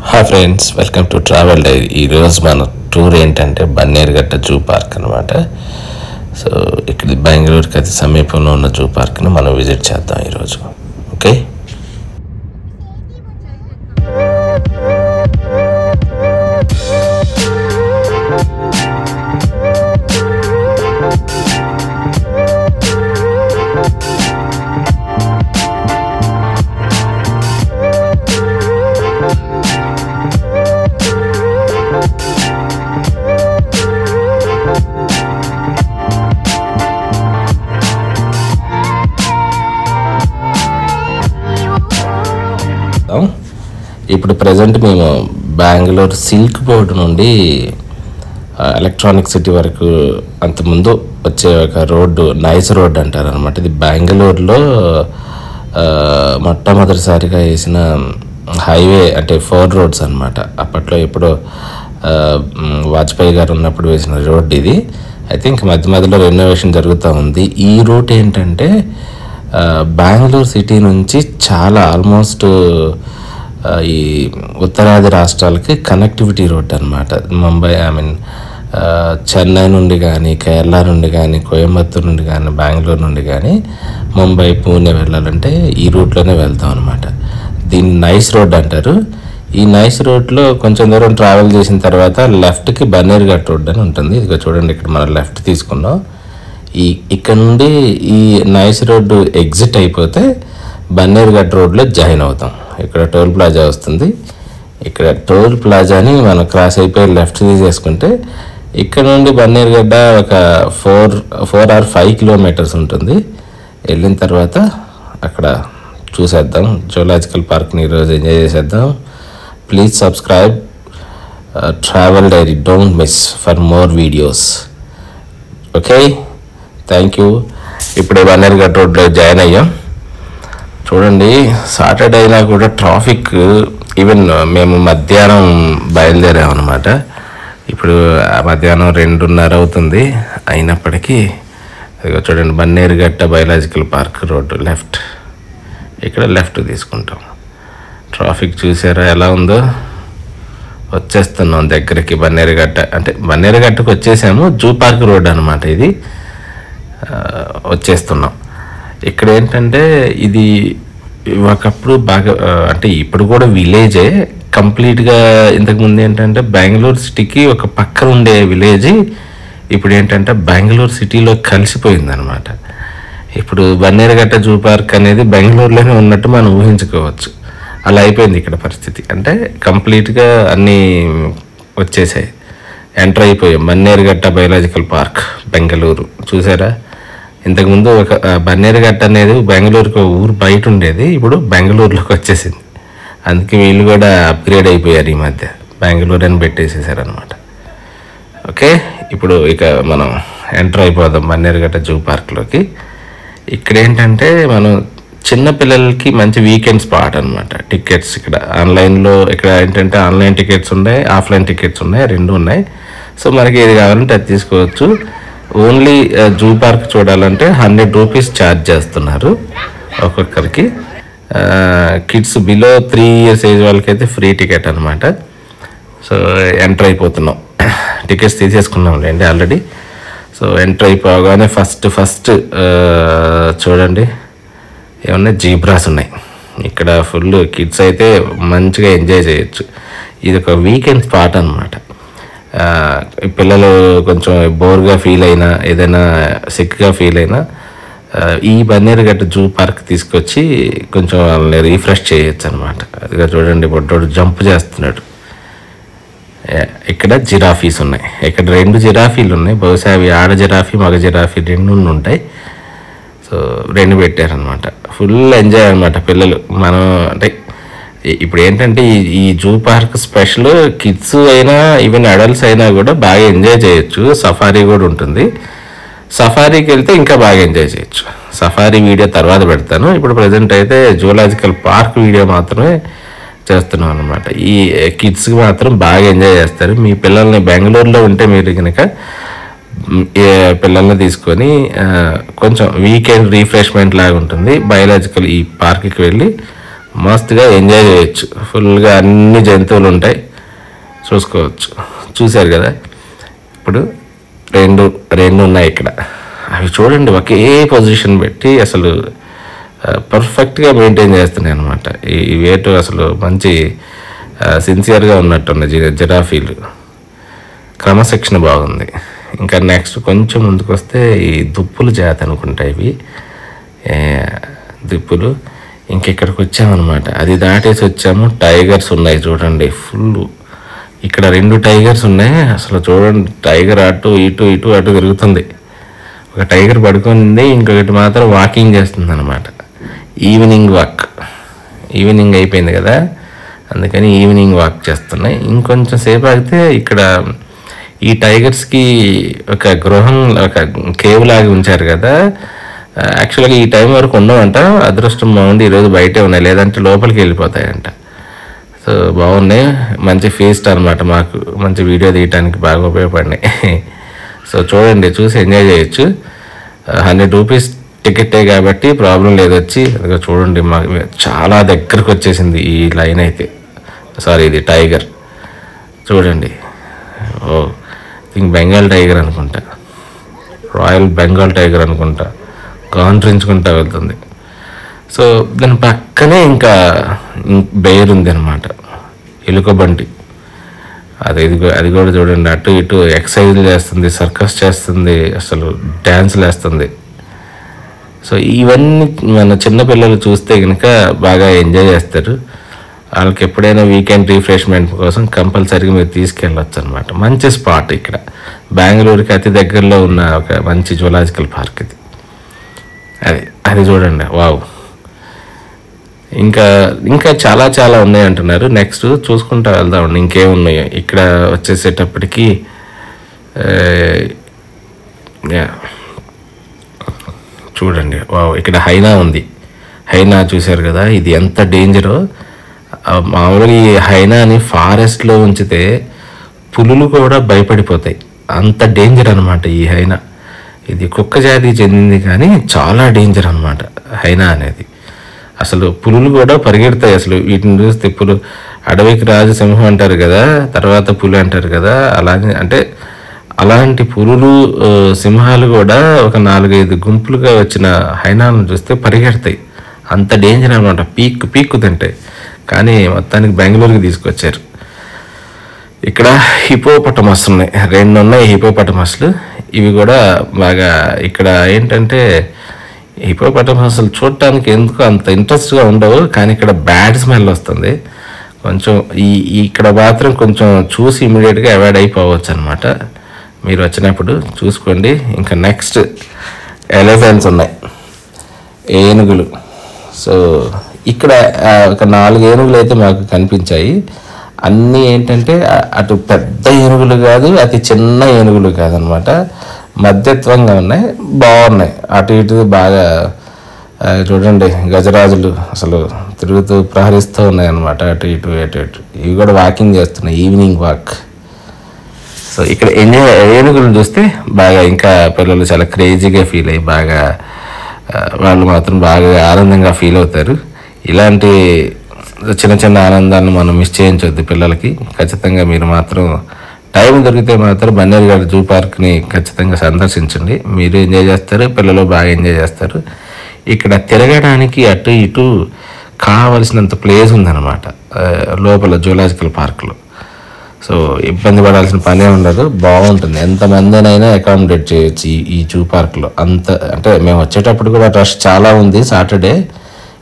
Hi friends, welcome to travel dairy. ఈరోజు మన tour ఏంటంటే బన్నేరుగట్ట జూ పార్క్ అనమాట. సో ఇక్కడ బెంగళూరుకి అతి సమీపంలో ఉన్న జూ పార్క్ని మనం విజిట్ చేద్దాం ఈరోజు. ఓకే, ఇప్పుడు ప్రజెంట్ మేము బెంగళూరు సిల్క్ బోర్డ్ నుండి ఎలక్ట్రానిక్ సిటీ వరకు అంతకుముందు వచ్చే ఒక రోడ్డు నైస్ రోడ్ అంటారు అనమాట. ఇది బెంగళూరులో మొట్టమొదటిసారిగా వేసిన హైవే, అంటే 4 రోడ్స్ అనమాట. అప్పట్లో ఎప్పుడో వాజ్పేయి గారు ఉన్నప్పుడు వేసిన రోడ్డు ఇది. ఐ థింక్ మధ్య మధ్యలో రెనోవేషన్ జరుగుతూ ఉంది. ఈ రూట్ ఏంటంటే బెంగళూరు సిటీ నుంచి చాలా ఆల్మోస్ట్ ఈ ఉత్తరాది రాష్ట్రాలకి కనెక్టివిటీ రోడ్ అనమాట. ముంబై, చెన్నై నుండి కానీ, కేరళ నుండి కానీ, కోయంబత్తూరు నుండి కానీ, బెంగళూరు నుండి కానీ ముంబై, పూణే వెళ్ళాలంటే ఈ రూట్లోనే వెళ్తాం అనమాట. దీన్ని నైస్ రోడ్ అంటారు. ఈ నైస్ రోడ్లో కొంచెం దూరం ట్రావెల్ చేసిన తర్వాత లెఫ్ట్కి బన్నేరుఘట్ రోడ్ అని ఉంటుంది. ఇదిగో చూడండి, ఇక్కడ మనం లెఫ్ట్ తీసుకున్నాం. ఇక్కడ నుండి ఈ నైస్ రోడ్డు ఎగ్జిట్ అయిపోతే బన్నేరుఘట్ రోడ్లో జాయిన్ అవుతాం. ఇక్కడ టోల్ ప్లాజా వస్తుంది. ఇక్కడ టోల్ ప్లాజాని మనం క్రాస్ అయిపోయి లెఫ్ట్ తీసేసుకుంటే ఇక్కడ నుండి బన్నేరుగడ్డ ఒక 4 or 5 కిలోమీటర్స్ ఉంటుంది. వెళ్ళిన తర్వాత అక్కడ చూసేద్దాం జూలాజికల్ పార్క్ని. ఈరోజు ఎంజాయ్ చేసేద్దాం. Please subscribe travel dairy, don't miss for more videos. Okay, thank you. ఇప్పుడే బన్నేరుఘట్ రోడ్లో జాయిన్ అయ్యాం. చూడండి, సాటర్డే అయినా కూడా ట్రాఫిక్. ఈవెన్ మేము మధ్యాహ్నం బయలుదేరామన్నమాట. ఇప్పుడు మధ్యాహ్నం 2:30 అవుతుంది. అయినప్పటికీ అదిగో చూడండి, Bannerughatta biological park road left. ఇక్కడ లెఫ్ట్ తీసుకుంటాం. ట్రాఫిక్ చూసారా ఎలా ఉందో? వచ్చేస్తున్నాం దగ్గరికి. బన్నేరుఘట్ట అంటే బన్నేరుఘట్టకు వచ్చేసాము. జూ పార్క్ రోడ్ అనమాట ఇది. వచ్చేస్తున్నాం. ఇక్కడ ఏంటంటే ఇది ఒకప్పుడు బాగా, అంటే ఇప్పుడు కూడా విలేజే కంప్లీట్గా. ఇంతకుముందు ఏంటంటే బెంగళూరు సిటీకి ఒక పక్కన ఉండే విలేజ్ ఇప్పుడు ఏంటంటే బెంగళూరు సిటీలో కలిసిపోయిందనమాట. ఇప్పుడు బన్నేరుఘట్ట జూ పార్క్ అనేది బెంగళూరులోనే ఉన్నట్టు మనం ఊహించుకోవచ్చు. అలా అయిపోయింది ఇక్కడ పరిస్థితి. అంటే కంప్లీట్గా అన్నీ వచ్చేసాయి. ఎంటర్ అయిపోయాం. Bannerughatta biological park Bengaluru. చూసారా, ఇంతకుముందు ఒక బన్నేరుఘట్ట అనేది బెంగళూరుకు ఊరు బయట ఉండేది. ఇప్పుడు బెంగళూరులోకి వచ్చేసింది. అందుకే వీళ్ళు కూడా అప్గ్రేడ్ అయిపోయారు. ఈ మధ్య బెంగళూరు అని పెట్టేసేసారనమాట. ఓకే, ఇప్పుడు ఇక మనం ఎంటర్ అయిపోదాం బన్నేరుఘట్ట జూ పార్క్లోకి. ఇక్కడ ఏంటంటే మనం చిన్నపిల్లలకి మంచి వీకెండ్ స్పాట్ అనమాట. టికెట్స్ ఇక్కడ ఆన్లైన్లో, ఇక్కడ ఏంటంటే ఆన్లైన్ టికెట్స్ ఉన్నాయి, ఆఫ్లైన్ టికెట్స్ ఉన్నాయి, 2 ఉన్నాయి. సో మనకి ఏది కావాలంటే అది తీసుకోవచ్చు. ఓన్లీ జూ పార్క్ చూడాలంటే 100 రూపీస్ ఛార్జ్ చేస్తున్నారు ఒక్కొక్కరికి. కిడ్స్ బిలో 3 years ఏజ్ వాళ్ళకైతే ఫ్రీ టికెట్ అనమాట. సో ఎంటర్ అయిపోతున్నాం. టికెట్స్ తీసేసుకున్నాం లేండి ఆల్రెడీ. సో ఎంటర్ అయిపోగానే ఫస్ట్ చూడండి, ఏమన్నా జీబ్రాస్ ఉన్నాయి ఇక్కడ. ఫుల్ కిడ్స్ అయితే మంచిగా ఎంజాయ్ చేయొచ్చు. ఇది ఒక వీకెండ్ స్పాట్ అనమాట. పిల్లలు కొంచెం బోర్గా ఫీల్ అయినా, ఏదైనా సిక్గా ఫీల్ అయినా ఈ బన్నేరుఘట్ట జూ పార్క్ తీసుకొచ్చి కొంచెం వాళ్ళని రీఫ్రెష్ చేయొచ్చు అనమాట. అదిగా చూడండి, బొడ్డోడు జంప్ చేస్తున్నాడు. ఇక్కడ జిరాఫీస్ ఉన్నాయి. ఇక్కడ 2 జిరాఫీలు ఉన్నాయి. బహుశా అవి ఆడ జిరాఫీ, మగ జిరాఫీ 2 ఉంటాయి. సో 2 పెట్టారనమాట. ఫుల్ ఎంజాయ్ అనమాట పిల్లలు. మనం అంటే ఇప్పుడు ఏంటంటే ఈ జూ పార్క్ స్పెషల్ కిడ్స్ అయినా ఈవెన్ అడల్ట్స్ అయినా కూడా బాగా ఎంజాయ్ చేయొచ్చు. సఫారీ కూడా ఉంటుంది. సఫారీకి వెళ్తే ఇంకా బాగా ఎంజాయ్ చేయొచ్చు. సఫారీ వీడియో తర్వాత పెడతాను. ఇప్పుడు ప్రజెంట్ అయితే జూలాజికల్ పార్క్ వీడియో మాత్రమే చేస్తున్నాం అనమాట. ఈ కిడ్స్కి మాత్రం బాగా ఎంజాయ్ చేస్తారు. మీ పిల్లల్ని బెంగళూరులో ఉంటే మీరు కనుక పిల్లల్ని తీసుకొని కొంచెం వీకెండ్ రీఫ్రెష్మెంట్ లాగా ఉంటుంది. బయాలజికల్ ఈ పార్క్కి వెళ్ళి మస్తుగా ఎంజాయ్ చేయొచ్చు. ఫుల్గా అన్ని జంతువులు ఉంటాయి, చూసుకోవచ్చు. చూశారు కదా, ఇప్పుడు రెండు రెండు ఉన్నాయి ఇక్కడ. అవి చూడండి ఒకే పొజిషన్ పెట్టి అసలు పర్ఫెక్ట్గా మెయింటైన్ చేస్తున్నాయి అనమాట. ఈ వేటు అసలు మంచి సిన్సియర్గా ఉన్నట్టున్నాయి జిరాఫీలు. క్రమశిక్షణ బాగుంది. ఇంకా నెక్స్ట్ కొంచెం ముందుకు వస్తే ఈ దుప్పులు జాతి అనుకుంటా ఇవి దుప్పులు. ఇంకెక్కడికి వచ్చామన్నమాట. అది దాటేసి వచ్చాము. టైగర్స్ ఉన్నాయి చూడండి ఫుల్. ఇక్కడ 2 టైగర్స్ ఉన్నాయి. అసలు చూడండి, టైగర్ అటు ఇటు ఇటు అటు తిరుగుతుంది. ఒక టైగర్ పడుకుంది, ఇంకొకటి మాత్రం వాకింగ్ చేస్తుంది అనమాట. Evening walk. ఈవినింగ్ అయిపోయింది కదా, అందుకని ఈవినింగ్ వాక్ చేస్తున్నాయి. ఇంకొంచెం సేపు ఆగితే ఇక్కడ ఈ టైగర్స్కి ఒక గృహం, ఒక కేవ్ లాగా ఉంచారు కదా. యాక్చువల్గా ఈ టైం వరకు ఉండవంట. అదృష్టం బాగుండి ఈరోజు బయటే ఉన్నాయి, లేదంటే లోపలికి వెళ్ళిపోతాయంట. సో బాగున్నాయి, మంచి ఫీస్ట్ అనమాట. మాకు మంచి వీడియో తీయడానికి బాగా ఉపయోగపడినాయి. సో చూడండి, చూసి ఎంజాయ్ చేయొచ్చు. 100 రూపీస్ టికెటే కాబట్టి ప్రాబ్లం లేదు. వచ్చి అదిగో చూడండి, మాకు చాలా దగ్గరకు వచ్చేసింది ఈ లైన్ అయితే. సారీ, ఇది టైగర్ చూడండి. ఓ థింక్ బెంగాల్ టైగర్ అనుకుంటా, రాయల్ బెంగాల్ టైగర్ అనుకుంటా. గాండ్రించుకుంటా వెళ్తుంది. సో దాని పక్కనే ఇంకా బెయిర్ ఉంది అనమాట, ఎలుకబంటి. అది కూడా చూడండి, అటు ఇటు ఎక్సర్సైజ్లు చేస్తుంది, సర్కస్ చేస్తుంది, అసలు డ్యాన్స్లు వేస్తుంది. సో ఇవన్నీ మన చిన్నపిల్లలు చూస్తే కనుక బాగా ఎంజాయ్ చేస్తారు. వాళ్ళకి ఎప్పుడైనా వీకెండ్ రిఫ్రెష్మెంట్ కోసం కంపల్సరీగా మీరు తీసుకెళ్ళొచ్చు అనమాట. మంచి స్పాట్ ఇక్కడ. బెంగళూరుకి అతి దగ్గరలో ఉన్న ఒక మంచి జూలాజికల్ పార్క్ ఇది. అది చూడండి, వావ్. ఇంకా చాలా చాలా ఉన్నాయి అంటున్నారు. నెక్స్ట్ చూసుకుంటా వెళ్దామండి ఇంకేమున్నాయో. ఇక్కడ వచ్చేసేటప్పటికి చూడండి, వావ్, ఇక్కడ హైనా ఉంది. హైనా చూశారు కదా, ఇది ఎంత డేంజరో. మామూలుగా ఈ హైనాని ఫారెస్ట్లో ఉంచితే పులులు కూడా భయపడిపోతాయి, అంత డేంజర్ అనమాట ఈ హైనా. ఇది కుక్క జాతికి చెందింది, కానీ చాలా డేంజర్ అనమాట హైనా అనేది. అసలు పులులు కూడా పరిగెడతాయి. అసలు వీటిని చూస్తే పులు, అడవికి రాజు సింహం అంటారు కదా, తర్వాత పులి అంటారు కదా, అలాగే అంటే అలాంటి పులులు సింహాలు కూడా ఒక 4-5 గుంపులుగా వచ్చిన హైనాలను చూస్తే పరిగెడతాయి. అంత డేంజర్ అనమాట, పీక్కు తింటాయి. కానీ మొత్తానికి బెంగళూరుకి తీసుకొచ్చారు. ఇక్కడ హిపోపటమస్ ఉన్నాయి, 2 ఉన్నాయి హిపోపటమస్లు. ఇవి కూడా బాగా ఇక్కడ ఏంటంటే హిపోపటమస్లు చూడటానికి ఎందుకు అంత ఇంట్రెస్ట్గా ఉండవు, కానీ ఇక్కడ బ్యాడ్ స్మెల్ వస్తుంది కొంచెం. ఇక్కడ మాత్రం కొంచెం చూసి ఇమీడియట్గా అవాయిడ్ అయిపోవచ్చు అనమాట. మీరు వచ్చినప్పుడు చూసుకోండి. ఇంకా నెక్స్ట్ ఎలిఫెంట్స్ ఉన్నాయి, ఏనుగులు. సో ఇక్కడ ఒక 4 ఏనుగులు అయితే మాకు కనిపించాయి. అన్నీ ఏంటంటే అటు పెద్ద ఏనుగులు కాదు, అతి చిన్న ఏనుగులు కాదనమాట, మధ్యత్వంగా ఉన్నాయి, బాగున్నాయి. అటు ఇటు బాగా చూడండి, గజరాజులు అసలు తిరుగుతూ ప్రహరిస్తూ ఉన్నాయి అన్నమాట, అటు ఇటు. ఇవి కూడా వాకింగ్ చేస్తున్నాయి, ఈవినింగ్ వాక్. సో ఇక్కడ ఏనుగులను చూస్తే బాగా ఇంకా పిల్లలు చాలా క్రేజీగా ఫీల్ అయ్యి బాగా వాళ్ళు మాత్రం బాగా ఆనందంగా ఫీల్ అవుతారు. ఇలాంటి చిన్న చిన్న ఆనందాన్ని మనం మిస్ చేయించొద్దు పిల్లలకి. ఖచ్చితంగా మీరు మాత్రం టైం దొరికితే మాత్రం బన్నేరుఘాట్ జూ పార్క్ని ఖచ్చితంగా సందర్శించండి. మీరు ఎంజాయ్ చేస్తారు, పిల్లలు బాగా ఎంజాయ్ చేస్తారు. ఇక్కడ తిరగడానికి అటు ఇటు కావలసినంత ప్లేస్ ఉందన్నమాట లోపల జూలాజికల్ పార్క్లో. సో ఇబ్బంది పడాల్సిన పనే ఉండదు, బాగుంటుంది. ఎంతమందినైనా అకామిడేట్ చేయొచ్చు ఈ జూ పార్క్లో. అంత అంటే మేము వచ్చేటప్పుడు కూడా రష్ చాలా ఉంది సాటర్డే.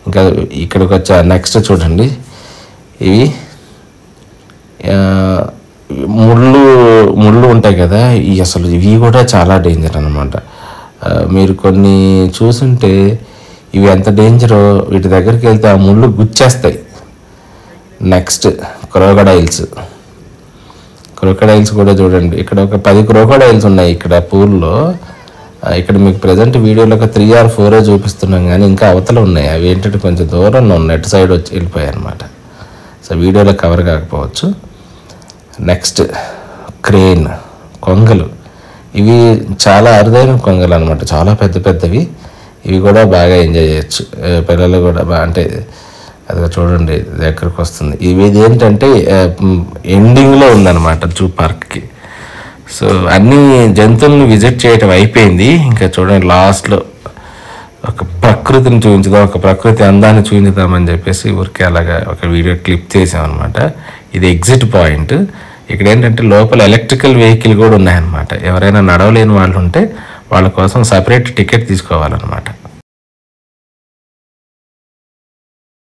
ఇంకా ఇక్కడికి వచ్చా. నెక్స్ట్ చూడండి, ఇవి ముళ్ళు ఉంటాయి కదా, అసలు ఇవి కూడా చాలా డేంజర్ అనమాట. మీరు కొన్ని చూసుంటే ఇవి ఎంత డేంజరో, వీటి దగ్గరికి వెళ్తే ఆ ముళ్ళు గుచ్చేస్తాయి. నెక్స్ట్ క్రోకడైల్స్ కూడా చూడండి. ఇక్కడ ఒక 10 క్రోకడైల్స్ ఉన్నాయి ఇక్కడ పూల్లో. ఇక్కడ మీకు ప్రజెంట్ వీడియోలో ఒక 3 or 4 చూపిస్తున్నాం, కానీ ఇంకా అవతల ఉన్నాయి. అవి ఏంటంటే కొంచెం దూరంలో ఉన్నాయి, నెట్ సైడ్ వచ్చి వెళ్ళిపోయాయి అనమాట. సో వీడియోలో కవర్ కాకపోవచ్చు. నెక్స్ట్ క్రేన్ కొంగలు. ఇవి చాలా అరుదైన కొంగలు అనమాట, చాలా పెద్దవి. ఇవి కూడా బాగా ఎంజాయ్ చేయొచ్చు పిల్లలు కూడా. అంటే అది చూడండి దగ్గరకు వస్తుంది. ఇది ఏంటంటే ఎండింగ్లో ఉందన్నమాట జూ పార్క్కి. సో అన్ని జంతువులను విజిట్ చేయటం అయిపోయింది. ఇంకా చూడండి లాస్ట్లో ఒక ప్రకృతిని చూపించుదాం, ఒక ప్రకృతి అందాన్ని చూపించుదామని చెప్పేసి ఊరికే అలాగా ఒక వీడియో క్లిప్ చేసామన్నమాట. ఇది ఎగ్జిట్ పాయింట్. ఇక్కడ ఏంటంటే లోపల ఎలక్ట్రికల్ వెహికల్ కూడా ఉన్నాయన్నమాట. ఎవరైనా నడవలేని వాళ్ళు ఉంటే వాళ్ళ కోసం సపరేట్ టికెట్ తీసుకోవాలన్నమాట.